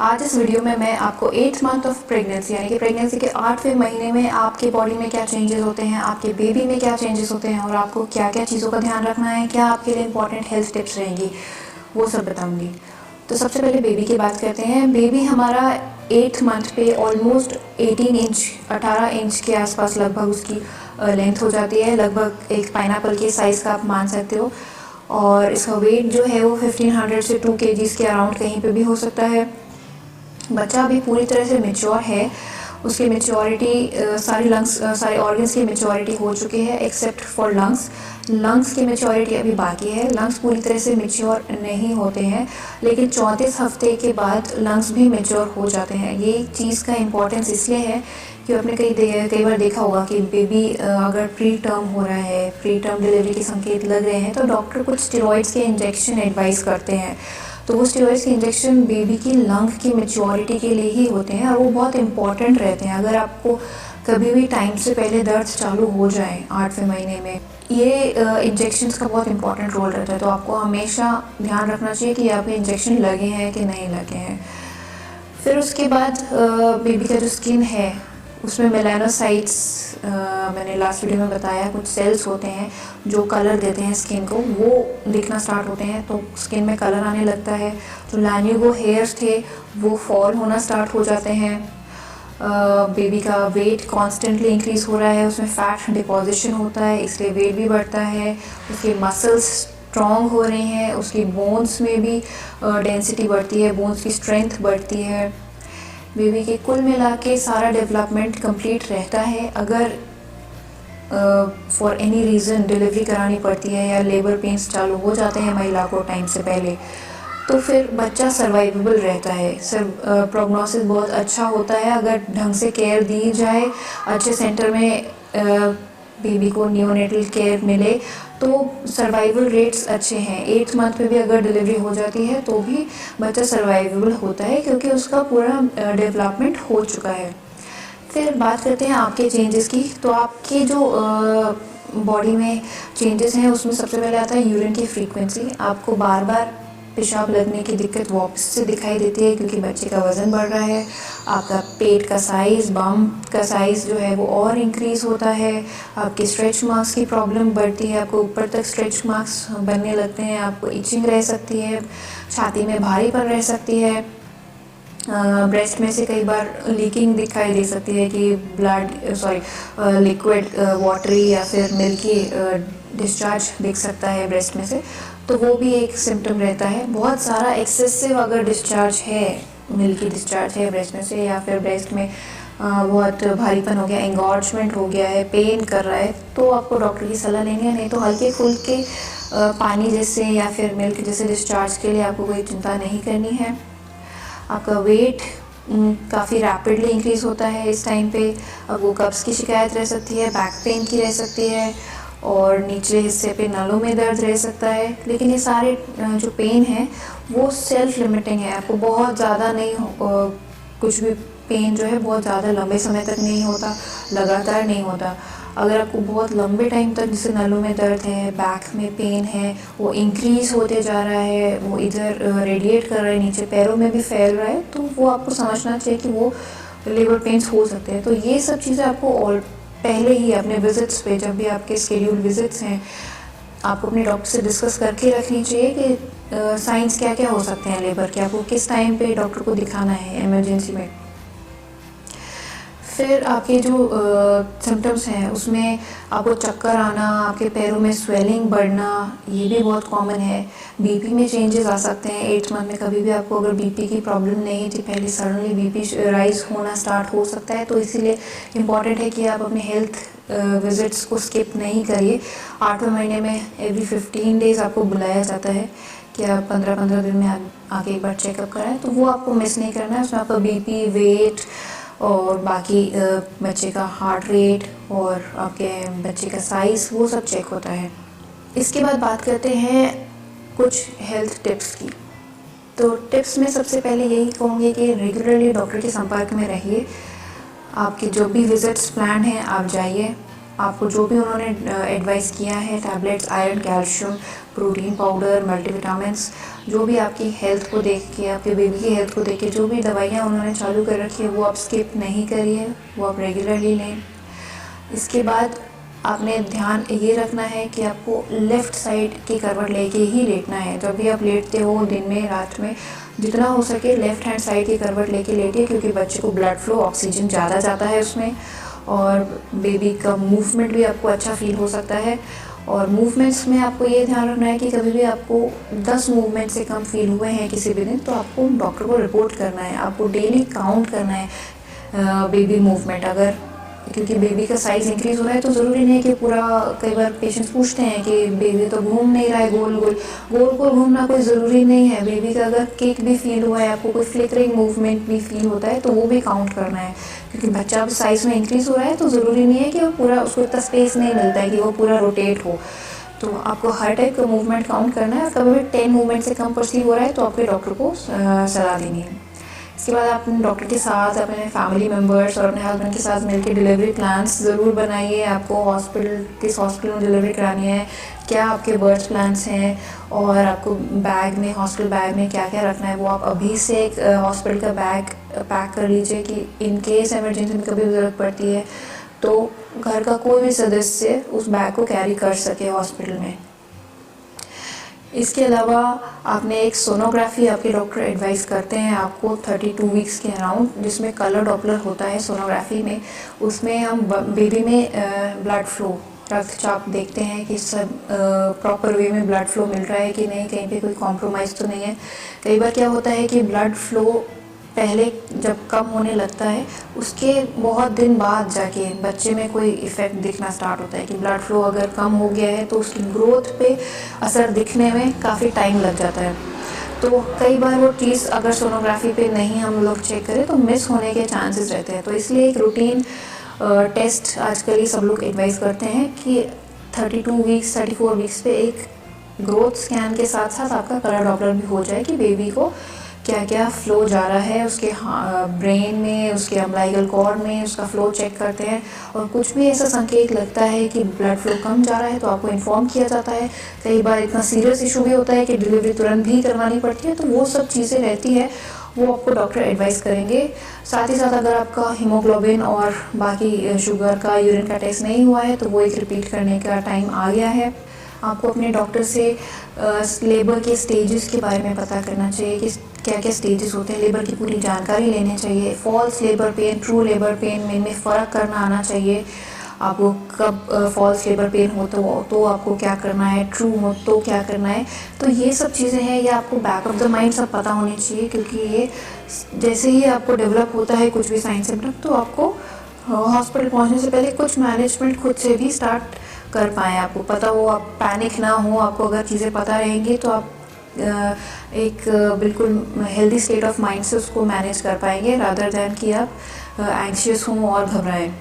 आज इस वीडियो में मैं आपको 8th मंथ ऑफ प्रेगनेंसी यानी कि प्रेगनेंसी के 8वें महीने में आपके बॉडी में क्या चेंजेस होते हैं, आपके बेबी में क्या चेंजेस होते हैं और आपको क्या क्या चीज़ों का ध्यान रखना है, क्या आपके लिए इंपॉर्टेंट हेल्थ टिप्स रहेंगी, वो सब बताऊंगी। तो सबसे पहले बेबी की बात करते हैं। बेबी हमारा 8th मंथ पे ऑलमोस्ट 18 इंच के आसपास लगभग उसकी लेंथ हो जाती है, लगभग एक पाइनएप्पल के साइज़ का आप मान सकते हो। और इसका वेट जो है वो 1500 से 2 kgs के अराउंड कहीं पे भी हो सकता है। बच्चा अभी पूरी तरह से मेच्योर है, उसकी मेच्योरिटी सारे ऑर्गन्स की मेच्योरिटी हो चुकी है एक्सेप्ट फॉर लंग्स की मेच्योरिटी अभी बाकी है। लंग्स पूरी तरह से मेच्योर नहीं होते हैं, लेकिन 34 हफ्ते के बाद लंग्स भी मेच्योर हो जाते हैं। ये चीज़ का इम्पोर्टेंस इसलिए है कि आपने कई बार देखा होगा कि बेबी अगर प्री टर्म हो रहा है, प्री टर्म डिलीवरी के संकेत लग रहे हैं, तो डॉक्टर कुछ स्टेरॉइड्स के इंजेक्शन एडवाइस करते हैं। तो वो स्टेरॉइड्स के इंजेक्शन बेबी की लंग की मेच्योरिटी के लिए ही होते हैं और वो बहुत इंपॉर्टेंट रहते हैं। अगर आपको कभी भी टाइम से पहले दर्द चालू हो जाए 8वें महीने में, ये इंजेक्शंस का बहुत इंपॉर्टेंट रोल रहता है। तो आपको हमेशा ध्यान रखना चाहिए कि आपके इंजेक्शन लगे हैं कि नहीं लगे हैं। फिर उसके बाद बेबी का जो स्किन है उसमें मेलानोसाइट्स, मैंने लास्ट वीडियो में बताया, कुछ सेल्स होते हैं जो कलर देते हैं स्किन को, वो दिखना स्टार्ट होते हैं तो स्किन में कलर आने लगता है। जो लैन्यूगो हेयर्स थे वो फॉल होना स्टार्ट हो जाते हैं। बेबी का वेट कॉन्स्टेंटली इंक्रीज़ हो रहा है, उसमें फैट डिपोजिशन होता है, इसलिए वेट भी बढ़ता है। उसके मसल्स स्ट्रॉन्ग हो रहे हैं, उसकी बोन्स में भी डेंसिटी बढ़ती है, बोन्स की स्ट्रेंथ बढ़ती है। बेबी के कुल मिला के सारा डेवलपमेंट कंप्लीट रहता है। अगर फॉर एनी रीज़न डिलीवरी करानी पड़ती है या लेबर पेन्स चालू हो जाते हैं महिला को टाइम से पहले, तो फिर बच्चा सर्वाइवेबल रहता है। प्रोग्नोसिस बहुत अच्छा होता है अगर ढंग से केयर दी जाए, अच्छे सेंटर में बेबी को नियोनेटल केयर मिले तो सर्वाइवल रेट्स अच्छे हैं। 8th मंथ पे भी अगर डिलीवरी हो जाती है तो भी बच्चा सर्वाइवेबल होता है क्योंकि उसका पूरा डेवलपमेंट हो चुका है। फिर बात करते हैं आपके चेंजेस की। तो आपके जो बॉडी में चेंजेस हैं उसमें सबसे पहले आता है यूरिन की फ्रीक्वेंसी। आपको बार बार पेशाब लगने की दिक्कत वापस से दिखाई देती है क्योंकि बच्चे का वज़न बढ़ रहा है। आपका पेट का साइज़, बम का साइज़ जो है वो और इंक्रीज़ होता है। आपकी स्ट्रेच मार्क्स की प्रॉब्लम बढ़ती है, आपको ऊपर तक स्ट्रेच मार्क्स बनने लगते हैं, आपको इचिंग रह सकती है, छाती में भारीपन रह सकती है, ब्रेस्ट में से कई बार लीकिंग दिखाई दे सकती है कि लिक्विड वाटरी या फिर मिल्की डिस्चार्ज दिख सकता है ब्रेस्ट में से, तो वो भी एक सिम्टम रहता है। बहुत सारा एक्सेसिव अगर डिस्चार्ज है, मिल्की डिस्चार्ज है ब्रेस्ट में से, या फिर ब्रेस्ट में बहुत भारीपन हो गया, एंगॉर्जमेंट हो गया है, पेन कर रहा है, तो आपको डॉक्टर की सलाह लेनी है। नहीं तो हल्के फुल्के पानी जैसे या फिर मिल्क जैसे डिस्चार्ज के लिए आपको कोई चिंता नहीं करनी है। आपका वेट काफ़ी रैपिडली इंक्रीज़ होता है इस टाइम पे। आपको कब्ज़ की शिकायत रह सकती है, बैक पेन की रह सकती है और निचले हिस्से पे नलों में दर्द रह सकता है। लेकिन ये सारे जो पेन है वो सेल्फ लिमिटिंग है। आपको बहुत ज़्यादा नहीं कुछ भी पेन जो है बहुत ज़्यादा लंबे समय तक नहीं होता, लगातार नहीं होता। अगर आपको बहुत लंबे टाइम तक जैसे नलों में दर्द है, बैक में पेन है, वो इंक्रीज़ होते जा रहा है, वो इधर रेडिएट कर रहा है, नीचे पैरों में भी फैल रहा है, तो वो आपको समझना चाहिए कि वो लेबर पेन्स हो सकते हैं। तो ये सब चीज़ें आपको और पहले ही अपने विजिट्स पे, जब भी आपके स्केड्यूल विजिट्स हैं, आपको अपने डॉक्टर से डिस्कस करके रखनी चाहिए कि साइंस क्या क्या हो सकते हैं लेबर के, आपको किस टाइम पे डॉक्टर को दिखाना है इमरजेंसी में। फिर आपके जो सिम्टम्स हैं उसमें आपको चक्कर आना, आपके पैरों में स्वेलिंग बढ़ना, ये भी बहुत कॉमन है। बीपी में चेंजेस आ सकते हैं 8th मंथ में। कभी भी आपको अगर बीपी की प्रॉब्लम नहीं थी पहले, सडनली बीपी राइज होना स्टार्ट हो सकता है, तो इसीलिए इम्पॉर्टेंट है कि आप अपने हेल्थ विजिट्स को स्किप नहीं करिए। 8वें महीने में एवरी 15 डेज़ आपको बुलाया जाता है कि आप 15-15 दिन में आके एक बार चेकअप कराएं, तो वो आपको मिस नहीं करना है। उसमें आपका बीपी, वेट और बाकी बच्चे का हार्ट रेट और आपके बच्चे का साइज़, वो सब चेक होता है। इसके बाद बात करते हैं कुछ हेल्थ टिप्स की। तो टिप्स में सबसे पहले यही कहूँगी कि रेगुलरली डॉक्टर के संपर्क में रहिए। आपके जो भी विजिट्स प्लान हैं आप जाइए, आपको जो भी उन्होंने एडवाइस किया है, tablets, iron, calcium, protein powder, multivitamins, जो भी आपकी हेल्थ को देख के, आपके बेबी की हेल्थ को देख के जो भी दवाइयाँ उन्होंने चालू कर रखी है वो आप स्किप नहीं करिए, वो आप रेगुलरली लें। इसके बाद आपने ध्यान ये रखना है कि आपको लेफ़्ट साइड की करवट लेके ही लेटना है। जब भी आप लेटते हो दिन में, रात में, जितना हो सके लेफ़्ट हैंड साइड की करवट लेके लेटिए, क्योंकि बच्चे को ब्लड फ्लो, ऑक्सीजन ज़्यादा जाता है उसमें, और बेबी का मूवमेंट भी आपको अच्छा फील हो सकता है। और मूवमेंट्स में आपको ये ध्यान रखना है कि कभी भी आपको 10 मूवमेंट से कम फील हुए हैं किसी भी दिन, तो आपको डॉक्टर को रिपोर्ट करना है। आपको डेली काउंट करना है बेबी मूवमेंट। अगर क्योंकि बेबी का साइज़ इंक्रीज़ हो रहा है तो ज़रूरी नहीं है कि पूरा, कई बार पेशेंट्स पूछते हैं कि बेबी तो घूम नहीं रहा है, गोल गोल गोल गोल घूमना कोई ज़रूरी नहीं है। बेबी का अगर किक भी फील हुआ है, आपको कोई फ्लिकरिंग मूवमेंट भी फील होता है, तो वो भी काउंट करना है। क्योंकि बच्चा अब साइज़ में इंक्रीज़ हो रहा है तो ज़रूरी नहीं है कि वो पूरा, उसको इतना स्पेस नहीं मिलता है कि वो पूरा रोटेट हो। तो आपको हर टाइप का मूवमेंट काउंट करना है, और कभी भी 10 मूवमेंट से कम परसीव हो रहा है तो आपके डॉक्टर को सलाह देनी है। इसके बाद आप अपने डॉक्टर के साथ, अपने फैमिली मेम्बर्स और अपने हस्बैंड के साथ मिलकर डिलीवरी प्लान्स ज़रूर बनाइए। आपको किस हॉस्पिटल में डिलीवरी करानी है, क्या आपके बर्थ प्लान्स हैं, और आपको बैग में, हॉस्पिटल बैग में क्या क्या रखना है, वो आप अभी से एक हॉस्पिटल का बैग पैक कर लीजिए कि इन केस इमरजेंसी में कभी ज़रूरत पड़ती है तो घर का कोई भी सदस्य उस बैग को कैरी कर सके हॉस्पिटल में। इसके अलावा आपने एक सोनोग्राफी, आपके डॉक्टर एडवाइस करते हैं आपको 32 वीक्स के अराउंड, जिसमें कलर डॉपलर होता है सोनोग्राफी में। उसमें हम बेबी में ब्लड फ्लो, रक्तचाप देखते हैं कि सब प्रॉपर वे में ब्लड फ्लो मिल रहा है कि नहीं, कहीं पे कोई कॉम्प्रोमाइज़ तो नहीं है। कई बार क्या होता है कि ब्लड फ्लो पहले जब कम होने लगता है, उसके बहुत दिन बाद जाके बच्चे में कोई इफ़ेक्ट दिखना स्टार्ट होता है कि ब्लड फ्लो अगर कम हो गया है तो उसकी ग्रोथ पे असर दिखने में काफ़ी टाइम लग जाता है। तो कई बार वो चीज़ अगर सोनोग्राफी पे नहीं हम लोग चेक करें तो मिस होने के चांसेस रहते हैं। तो इसलिए एक रूटीन टेस्ट आजकल ये सब लोग एडवाइस करते हैं कि 32 वीक्स, 34 वीक्स पे एक ग्रोथ स्कैन के साथ साथ आपका कलर डॉपलर भी हो जाए कि बेबी को क्या क्या फ़्लो जा रहा है उसके ब्रेन में, उसके अम्बिलिकल कॉर्ड में, उसका फ़्लो चेक करते हैं। और कुछ भी ऐसा संकेत लगता है कि ब्लड फ्लो कम जा रहा है तो आपको इन्फॉर्म किया जाता है। कई बार इतना सीरियस इशू भी होता है कि डिलीवरी तुरंत भी करवानी पड़ती है, तो वो सब चीज़ें रहती है, वो आपको डॉक्टर एडवाइस करेंगे। साथ ही साथ अगर आपका हीमोग्लोबिन और बाकी शुगर का, यूरिन का टेस्ट नहीं हुआ है तो वो एक रिपीट करने का टाइम आ गया है। आपको अपने डॉक्टर से लेबर के स्टेजेस के बारे में पता करना चाहिए कि क्या क्या स्टेजेस होते हैं, लेबर की पूरी जानकारी लेनी चाहिए। False labour pain, true labour pain में इनमें फ़र्क करना आना चाहिए। आपको कब फॉल्स लेबर पेन हो तो आपको क्या करना है, ट्रू हो तो क्या करना है। तो ये सब चीज़ें हैं, ये आपको बैक ऑफ द माइंड सब पता होनी चाहिए, क्योंकि ये जैसे ही आपको डेवलप होता है कुछ भी साइन सिम्टम, तो आपको हॉस्पिटल पहुंचने से पहले कुछ मैनेजमेंट खुद से भी स्टार्ट कर पाएँ। आपको पता हो, आप पैनिक ना हो, आपको अगर चीज़ें पता रहेंगी तो आप एक बिल्कुल हेल्दी स्टेट ऑफ माइंड से उसको मैनेज कर पाएंगे, रादर दैन कि आप एंग्शियस हों और घबराएं।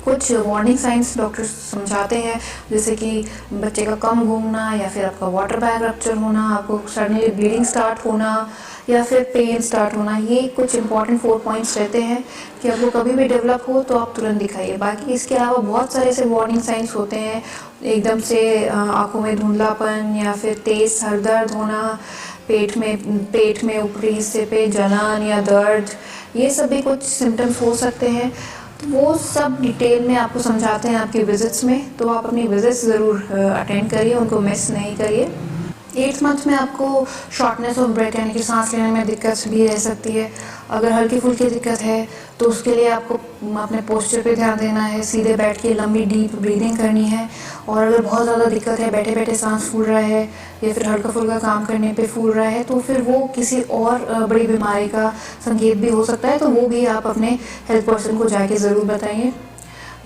कुछ वार्निंग साइंस डॉक्टर समझाते हैं, जैसे कि बच्चे का कम घूमना, या फिर आपका वाटर बैग रप्चर होना, आपको सडनली ब्लीडिंग स्टार्ट होना, या फिर पेन स्टार्ट होना। ये कुछ इंपॉर्टेंट 4 पॉइंट्स रहते हैं कि आपको कभी भी डेवलप हो तो आप तुरंत दिखाइए। बाकी इसके अलावा बहुत सारे ऐसे वार्निंग साइंस होते हैं, एकदम से आँखों में धुंधलापन, या फिर तेज़ सर दर्द होना, पेट में ऊपरी हिस्से पे जलन या दर्द, ये सब भी कुछ सिम्टम्स हो सकते हैं। तो वो सब डिटेल में आपको समझाते हैं आपके विजिट्स में, तो आप अपनी विजिट्स ज़रूर अटेंड करिए, उनको मिस नहीं करिए। 8th मंथ में आपको शॉर्टनेस ऑफ ब्रेथ यानी कि सांस लेने में दिक्कत भी रह सकती है। अगर हल्की फुल्की दिक्कत है तो उसके लिए आपको अपने पोस्चर पे ध्यान देना है, सीधे बैठ के लंबी डीप ब्रीदिंग करनी है। और अगर बहुत ज़्यादा दिक्कत है, बैठे बैठे सांस फूल रहा है या फिर हल्का फुल्का काम करने पे फूल रहा है, तो फिर वो किसी और बड़ी बीमारी का संकेत भी हो सकता है, तो वो भी आप अपने हेल्थ पर्सन को जाके ज़रूर बताइए।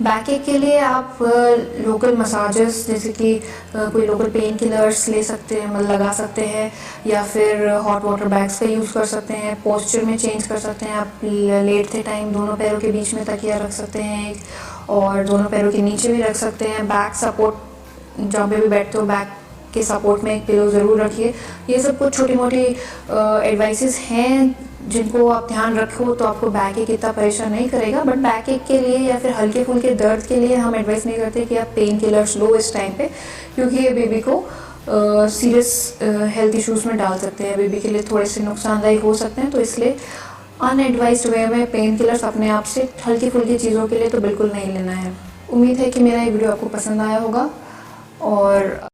बैक एक के लिए आप लोकल मसाजेस, जैसे कि कोई लोकल पेन किलर्स ले सकते हैं, मतलब लगा सकते हैं, या फिर हॉट वाटर बैग्स का यूज़ कर सकते हैं। पोस्चर में चेंज कर सकते हैं, आप लेटते टाइम दोनों पैरों के बीच में तकिया रख सकते हैं और दोनों पैरों के नीचे भी रख सकते हैं। बैक सपोर्ट, जहाँ पे भी बैठते हो बैक के सपोर्ट में एक पिलो ज़रूर रखिए। ये सब कुछ छोटी मोटी एडवाइसेस हैं जिनको आप ध्यान रखो तो आपको बैक एक इतना परेशान नहीं करेगा, बट बैक एक के लिए या फिर हल्के फुल्के दर्द के लिए हम एडवाइस नहीं करते कि आप पेन किलर्स लो इस टाइम पे, क्योंकि ये बेबी को सीरियस हेल्थ इश्यूज़ में डाल सकते हैं, बेबी के लिए थोड़े से नुकसानदायक हो सकते हैं। तो इसलिए अनएडवाइज्ड वे में पेन किलर्स अपने आप से हल्की फुल्की चीज़ों के लिए तो बिल्कुल नहीं लेना है। उम्मीद है कि मेरा ये वीडियो आपको पसंद आया होगा और